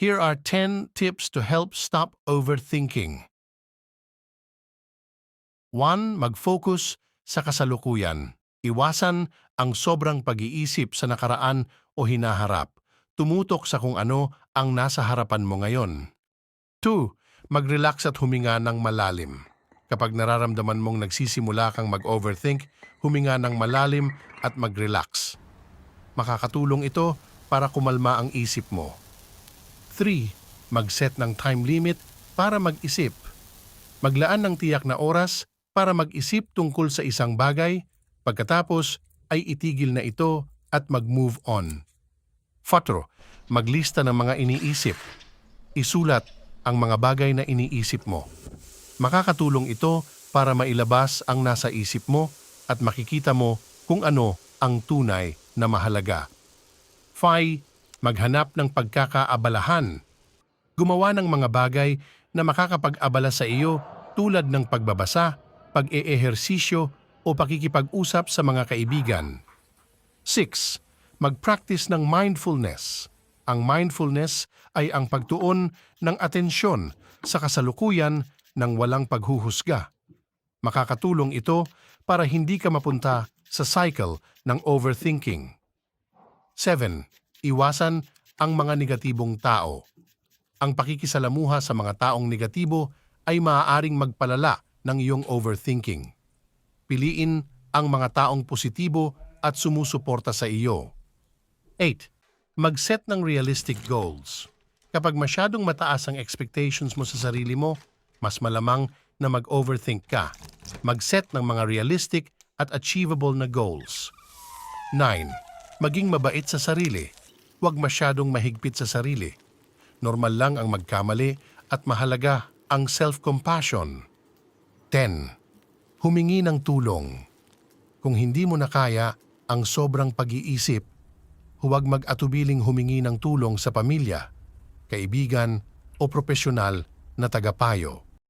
Here are 10 tips to help stop overthinking. 1. Mag-focus sa kasalukuyan. Iwasan ang sobrang pag-iisip sa nakaraan o hinaharap. Tumutok sa kung ano ang nasa harapan mo ngayon. 2. Mag-relax at huminga ng malalim. Kapag nararamdaman mong nagsisimula kang mag-overthink, huminga ng malalim at mag-relax. Makakatulong ito para kumalma ang isip mo. 3. Mag-set ng time limit para mag-isip. Maglaan ng tiyak na oras para mag-isip tungkol sa isang bagay, pagkatapos ay itigil na ito at mag-move on. 4. Maglista ng mga iniisip. Isulat ang mga bagay na iniisip mo. Makakatulong ito para mailabas ang nasa isip mo at makikita mo kung ano ang tunay na mahalaga. 5. Maghanap ng pagkakaabalahan. Gumawa ng mga bagay na makakapag-abala sa iyo tulad ng pagbabasa, pag-eehersisyo o pakikipag-usap sa mga kaibigan. 6. Mag-practice ng mindfulness. Ang mindfulness ay ang pagtuon ng atensyon sa kasalukuyan ng walang paghuhusga. Makakatulong ito para hindi ka mapunta sa cycle ng overthinking. 7. Iwasan ang mga negatibong tao. Ang pakikisalamuha sa mga taong negatibo ay maaaring magpalala ng iyong overthinking. Piliin ang mga taong positibo at sumusuporta sa iyo. 8. Mag-set ng realistic goals. Kapag masyadong mataas ang expectations mo sa sarili mo, mas malamang na mag-overthink ka. Mag-set ng mga realistic at achievable na goals. 9. Maging mabait sa sarili. Huwag masyadong mahigpit sa sarili. Normal lang ang magkamali at mahalaga ang self-compassion. 10. Humingi ng tulong. Kung hindi mo na kaya ang sobrang pag-iisip, huwag mag-atubiling humingi ng tulong sa pamilya, kaibigan o profesional na tagapayo.